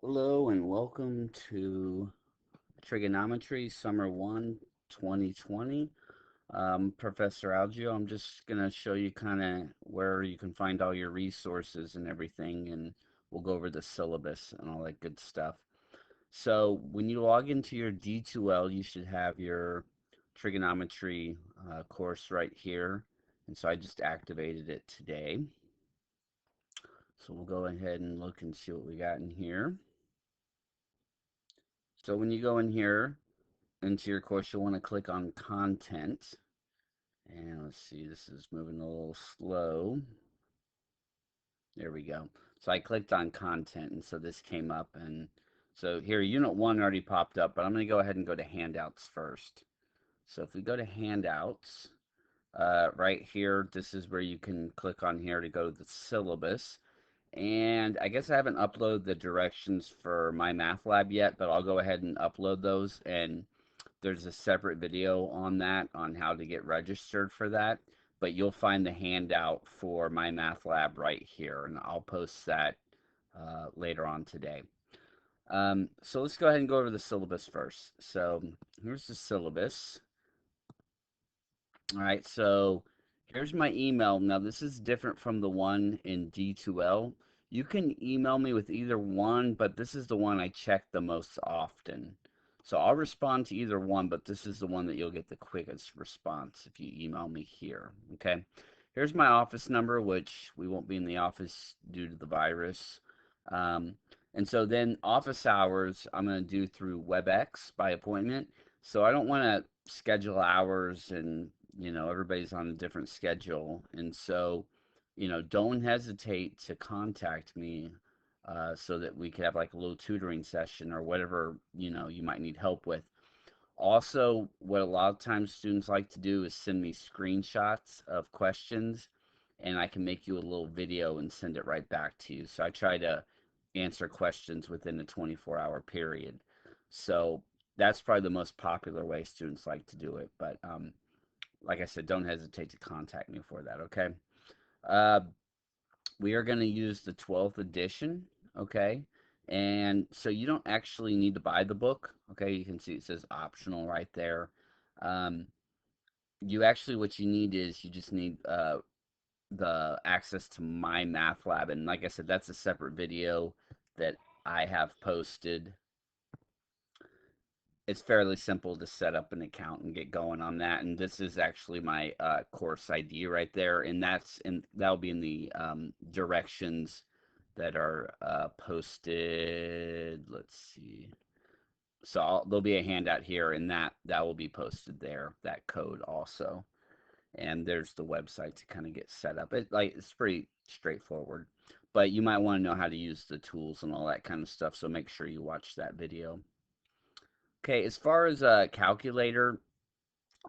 Hello and welcome to Trigonometry Summer 1 2020. Professor Algio, I'm just going to show you kind of where you can find all your resources and everything, and we'll go over the syllabus and all that good stuff. So when you log into your D2L, you should have your trigonometry course right here. And so I just activated it today. So we'll go ahead and look and see what we got in here. So when you go in here, into your course, you'll want to click on content. And let's see, this is moving a little slow. There we go. So I clicked on content, and so this came up. And so here, unit 1 already popped up, but I'm going to go ahead and go to handouts first. So if we go to handouts, right here, this is where you can click on here to go to the syllabus. And I guess I haven't uploaded the directions for MyMathLab yet, but I'll go ahead and upload those. And there's a separate video on that, on how to get registered for that, but you'll find the handout for MyMathLab right here, and I'll post that later on today. So let's go ahead and go over the syllabus first. So here's the syllabus. All right, so here's my email. Now this is different from the one in D2L. You can email me with either one, but this is the one I check the most often. So I'll respond to either one, but this is the one that you'll get the quickest response if you email me here. Okay. Here's my office number, which we won't be in the office due to the virus. Um, and so then office hours, I'm going to do through WebEx by appointment. So I don't want to schedule hours and, everybody's on a different schedule. And so, don't hesitate to contact me so that we could have like a little tutoring session or whatever, you might need help with. Also, what a lot of times students like to do is send me screenshots of questions, and I can make you a little video and send it right back to you. So I try to answer questions within a 24-hour period. So that's probably the most popular way students like to do it. But like I said, don't hesitate to contact me for that, okay? Uh, we are going to use the 12th edition, okay? And so you don't actually need to buy the book, okay? You can see it says optional right there. Um, you actually, what you need is you just need the access to MyMathLab. And like I said, that's a separate video that I have posted. It's fairly simple to set up an account and get going on that. And this is actually my course ID right there, and that'll be in the directions that are posted. Let's see. So there'll be a handout here, and that will be posted there. That code also, and there's the website to kind of get set up. It's pretty straightforward, but you might want to know how to use the tools and all that kind of stuff. So make sure you watch that video. Okay, as far as a calculator,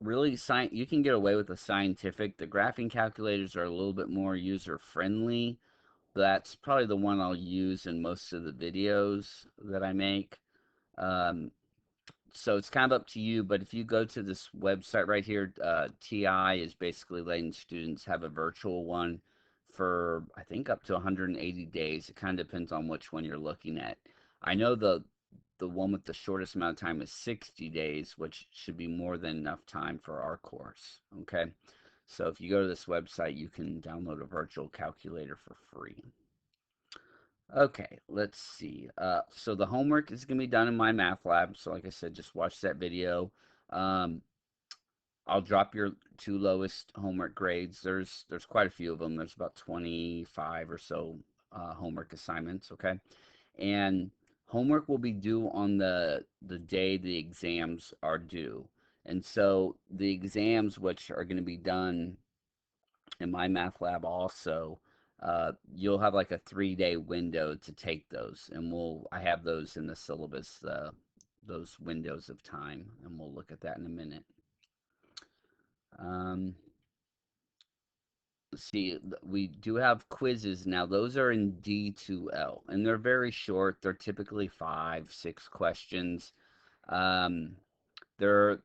really you can get away with the scientific. The graphing calculators are a little bit more user friendly. That's probably the one I'll use in most of the videos that I make. Um, so it's kind of up to you, but if you go to this website right here, TI is basically letting students have a virtual one for, I think, up to 180 days. It kind of depends on which one you're looking at. I know the one with the shortest amount of time is 60 days, which should be more than enough time for our course. Okay. So if you go to this website, you can download a virtual calculator for free. Okay, let's see. So the homework is going to be done in MyMathLab. So like I said, just watch that video. Um, I'll drop your two lowest homework grades. There's quite a few of them. There's about 25 or so homework assignments. Okay, and homework will be due on the day the exams are due. And so the exams, which are going to be done in MyMathLab also, you'll have like a 3-day window to take those, and I have those in the syllabus, those windows of time, and we'll look at that in a minute. Um, let's see, we do have quizzes now. Those are in D2L, and they're very short. They're typically 5, 6 questions. Um, they're,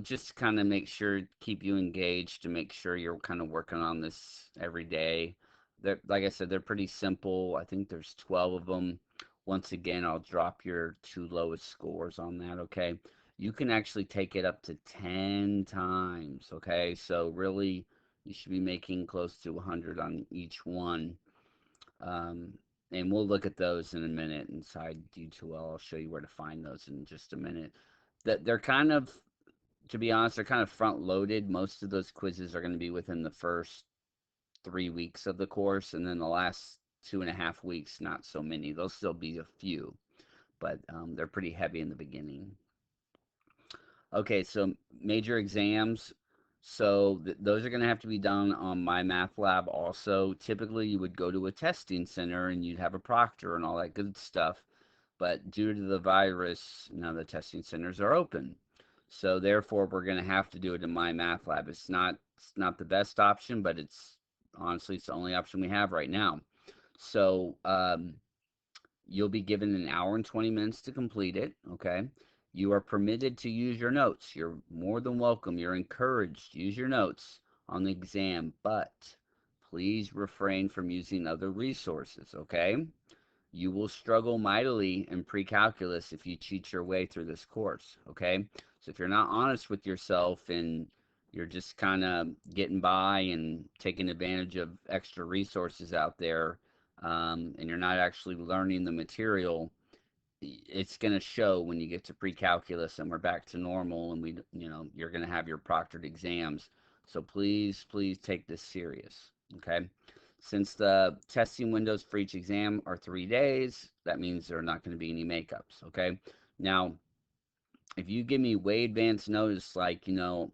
just kind of make sure, keep you engaged to make sure you're kind of working on this every day. They're, like I said, they're pretty simple. I think there's 12 of them. Once again, I'll drop your two lowest scores on that, okay? You can actually take it up to 10 times, okay? So really, you should be making close to 100 on each one. Um, and we'll look at those in a minute inside D2L. I'll show you where to find those in just a minute. That they're kind of, to be honest, they're kind of front loaded. Most of those quizzes are going to be within the first 3 weeks of the course, and then the last 2.5 weeks, not so many. There'll still be a few, but they're pretty heavy in the beginning. Okay, so major exams. So those are going to have to be done on MyMathLab also. Typically, you would go to a testing center and you'd have a proctor and all that good stuff. But due to the virus, now the testing centers are open. So therefore, we're going to have to do it in MyMathLab. It's not the best option, but it's honestly it's the only option we have right now. So you'll be given an hour and 20 minutes to complete it, okay? You are permitted to use your notes. You're more than welcome. You're encouraged. Use your notes on the exam, but please refrain from using other resources, okay? You will struggle mightily in pre-calculus if you cheat your way through this course, okay? So if you're not honest with yourself and you're just kind of getting by and taking advantage of extra resources out there, and you're not actually learning the material, it's going to show when you get to pre-calculus and we're back to normal and you're going to have your proctored exams. So please, please take this serious, okay? Since the testing windows for each exam are 3 days, that means there are not going to be any makeups, okay? Now, if you give me way advance notice, like, I'm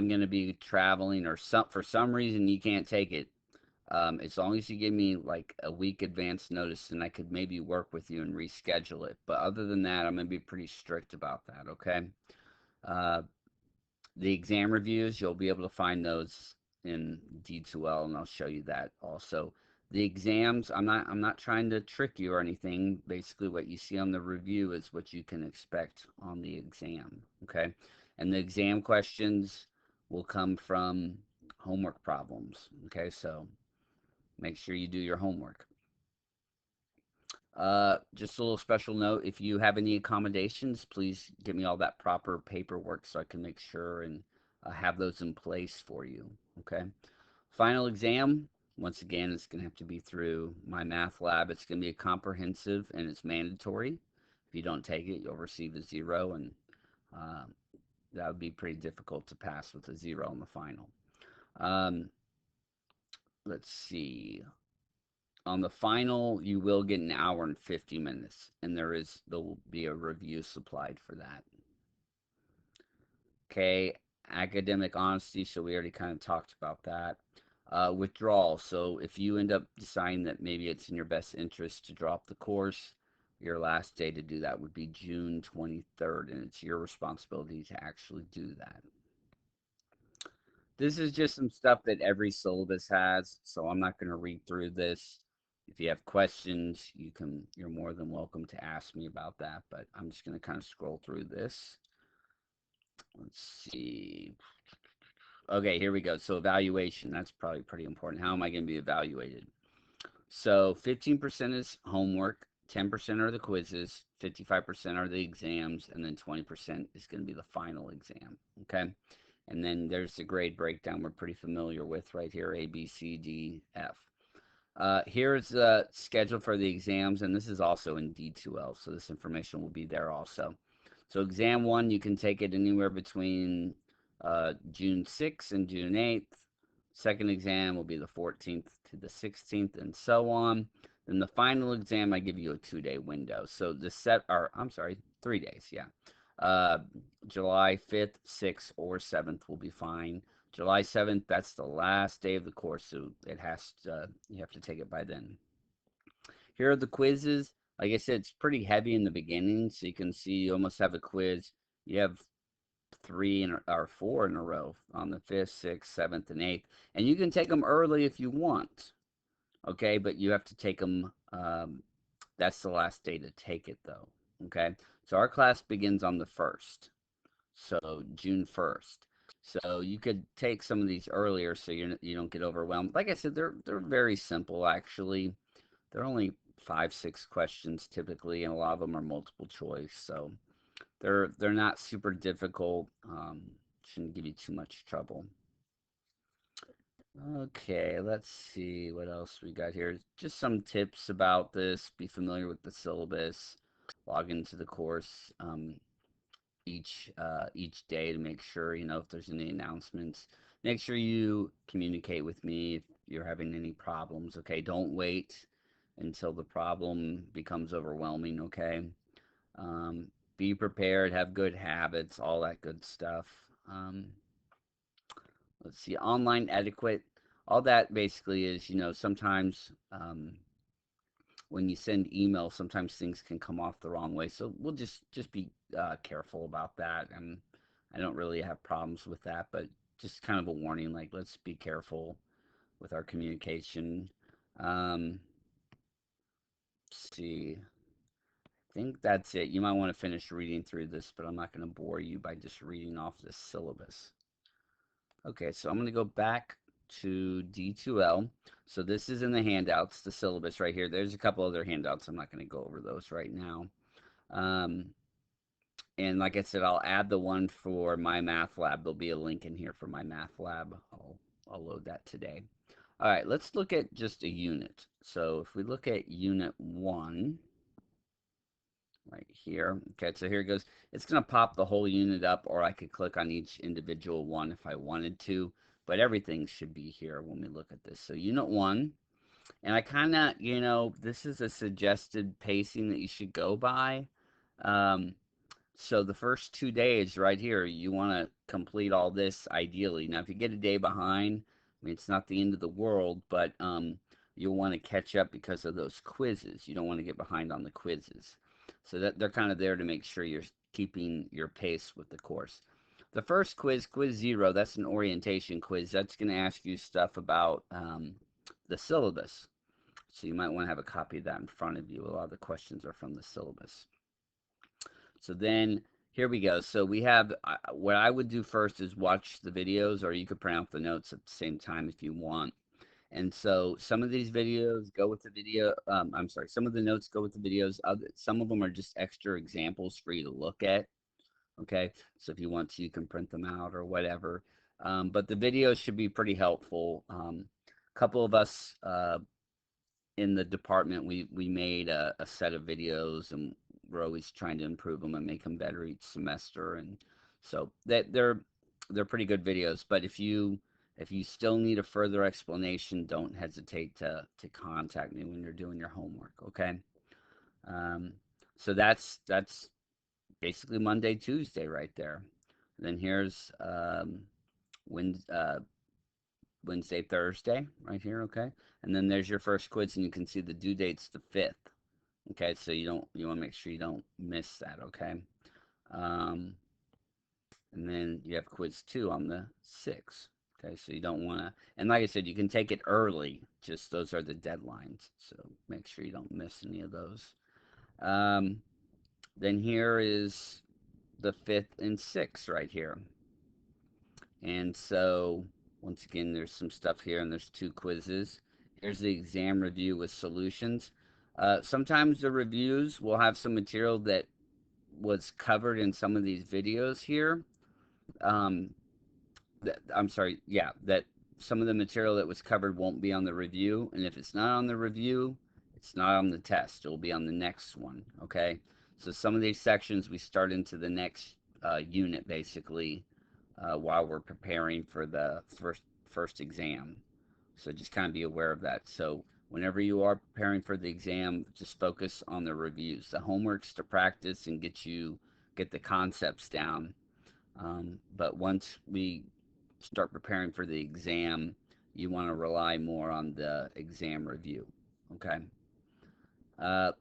going to be traveling or for some reason you can't take it, as long as you give me like a week advance notice, and I could maybe work with you and reschedule it. But other than that, I'm going to be pretty strict about that, okay? Uh, the exam reviews, you'll be able to find those in D2L, and I'll show you that also. The exams, I'm not trying to trick you or anything. Basically, what you see on the review is what you can expect on the exam, okay? And the exam questions will come from homework problems, okay? So make sure you do your homework. Just a little special note, if you have any accommodations, please give me all that proper paperwork so I can make sure and have those in place for you, okay? Final exam, once again, it's going to have to be through MyMathLab. It's going to be a comprehensive and it's mandatory. If you don't take it, you'll receive a 0, and uh, that would be pretty difficult to pass with a 0 on the final. Um, let's see. On the final, you will get an hour and 50 minutes, and there will be a review supplied for that. Okay, academic honesty, so we already kind of talked about that. Withdrawal, so if you end up deciding that maybe it's in your best interest to drop the course, your last day to do that would be June 23rd, and it's your responsibility to actually do that. This is just some stuff that every syllabus has, so I'm not going to read through this. If you have questions, you're more than welcome to ask me about that, but I'm just going to kind of scroll through this. Let's see. Okay, here we go. So evaluation, that's probably pretty important. How am I going to be evaluated? So 15% is homework, 10% are the quizzes, 55% are the exams, and then 20% is going to be the final exam, okay? And then there's the grade breakdown we're pretty familiar with right here, A, B, C, D, F. Here's the schedule for the exams, and this is also in D2L, so this information will be there also. So exam 1, you can take it anywhere between June 6th and June 8th. Second exam will be the 14th to the 16th, and so on. Then the final exam, I give you a 2-day window. So I'm sorry, 3 days, yeah. Uh, July 5th, 6th, or 7th will be fine. July 7th, that's the last day of the course, so you have to take it by then. Here are the quizzes. Like I said, it's pretty heavy in the beginning, so you can see you almost have a quiz. You have 4 in a row on the 5th, 6th, 7th, and 8th. And you can take them early if you want, okay? But you have to take them, that's the last day to take it, though, okay? So our class begins on the 1st, so June 1st. So you could take some of these earlier so you don't get overwhelmed. Like I said, they're very simple, actually. They're only 5, 6 questions typically, and a lot of them are multiple choice. So they're not super difficult. Shouldn't give you too much trouble. Okay, let's see what else we got here. Just some tips about this. Be familiar with the syllabus. Log into the course each day to make sure if there's any announcements. Make sure you communicate with me if you're having any problems. Okay, don't wait until the problem becomes overwhelming. Okay, be prepared. Have good habits. All that good stuff. Um, let's see, online etiquette. All that basically is, sometimes when you send email, sometimes things can come off the wrong way. So we'll just be careful about that. And I don't really have problems with that, but just kind of a warning, like let's be careful with our communication. Let's see. I think that's it. You might want to finish reading through this, but I'm not going to bore you by just reading off this syllabus. Okay, so I'm going to go back to D2L. So this is in the handouts, the syllabus right here. There's a couple other handouts. I'm not going to go over those right now. Um, and like I said, I'll add the one for my math lab. There'll be a link in here for my math lab. I'll load that today. All right, let's look at just a unit. So if we look at unit 1 right here. Okay, so here it goes. It's going to pop the whole unit up, or I could click on each individual one if I wanted to, but everything should be here when we look at this. So unit 1, and I kind of, this is a suggested pacing that you should go by. Um, so the first 2 days right here, you want to complete all this ideally. Now, if you get a day behind, I mean, it's not the end of the world, but you'll want to catch up because of those quizzes. You don't want to get behind on the quizzes. So that they're kind of there to make sure you're keeping your pace with the course. The first quiz, quiz 0, that's an orientation quiz. That's going to ask you stuff about the syllabus. So you might want to have a copy of that in front of you. A lot of the questions are from the syllabus. So then here we go. So we have what I would do first is watch the videos, or you could print out the notes at the same time if you want. And so some of these videos go with the video. I'm sorry, some of the notes go with the videos. Some of them are just extra examples for you to look at. Okay, so if you want to, you can print them out or whatever. But the videos should be pretty helpful. A couple of us in the department, we made a set of videos, and we're always trying to improve them and make them better each semester. And so they're pretty good videos. But if you still need a further explanation, don't hesitate to contact me when you're doing your homework. Okay. Um, so that's basically Monday, Tuesday right there. And then here's Wednesday, Wednesday, Thursday, right here, okay? And then there's your first quiz, and you can see the due date's the 5th. Okay, so you want to make sure you don't miss that, okay? Um, and then you have quiz 2 on the 6th. Okay, so you don't want to, and like I said, you can take it early. Just those are the deadlines, so make sure you don't miss any of those. Then here is the 5th and 6th right here. And so, once again, there's some stuff here, and there's 2 quizzes. Here's the exam review with solutions. Sometimes the reviews will have some material that was covered in some of these videos here. Um, I'm sorry, yeah, that some of the material that was covered won't be on the review, and if it's not on the review, it's not on the test. It will be on the next one, okay? So some of these sections we start into the next unit, basically, while we're preparing for the first exam. So just kind of be aware of that. So whenever you are preparing for the exam, just focus on the reviews. The homework's to practice and get the concepts down. But once we start preparing for the exam, you want to rely more on the exam review. Okay. Uh,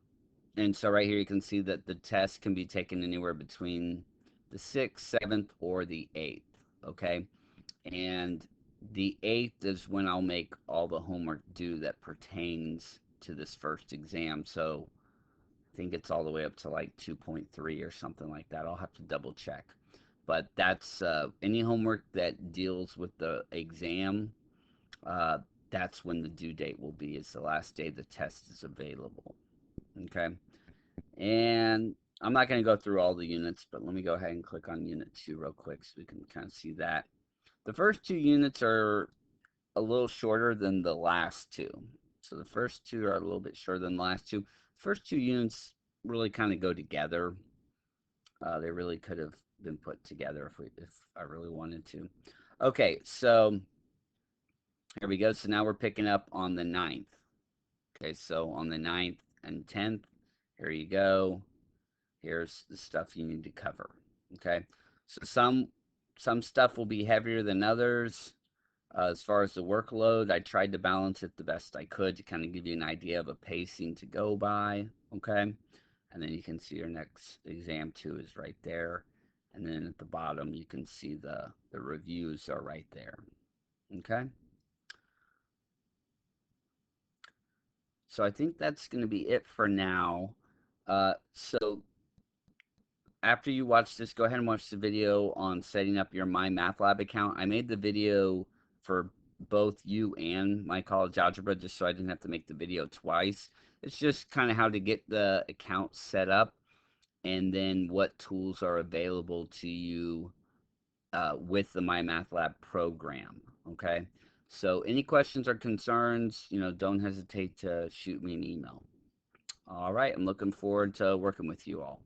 and so right here you can see that the test can be taken anywhere between the 6th, 7th, or the 8th. Okay. And the 8th is when I'll make all the homework due that pertains to this first exam. So I think it's all the way up to like 2.3 or something like that. I'll have to double check. But that's any homework that deals with the exam, uh, that's when the due date will be, is the last day the test is available. Okay. And I'm not going to go through all the units, but let me go ahead and click on Unit 2 real quick so we can kind of see that. The first two units are a little shorter than the last two. So the first two are a little bit shorter than the last two. First two units really kind of go together. They really could have been put together if I really wanted to. Okay, so here we go. So now we're picking up on the 9th. Okay, so on the 9th and 10th, here you go. Here's the stuff you need to cover. Okay, so some stuff will be heavier than others. As far as the workload, I tried to balance it the best I could to kind of give you an idea of a pacing to go by. Okay, and then you can see your next exam 2 is right there, and then at the bottom you can see the reviews are right there. Okay, so I think that's going to be it for now. So after you watch this, go ahead and watch the video on setting up your MyMathLab account. I made the video for both you and my college algebra just so I didn't have to make the video twice. It's just kind of how to get the account set up and then what tools are available to you with the MyMathLab program. Okay. So any questions or concerns, don't hesitate to shoot me an email. All right. I'm looking forward to working with you all.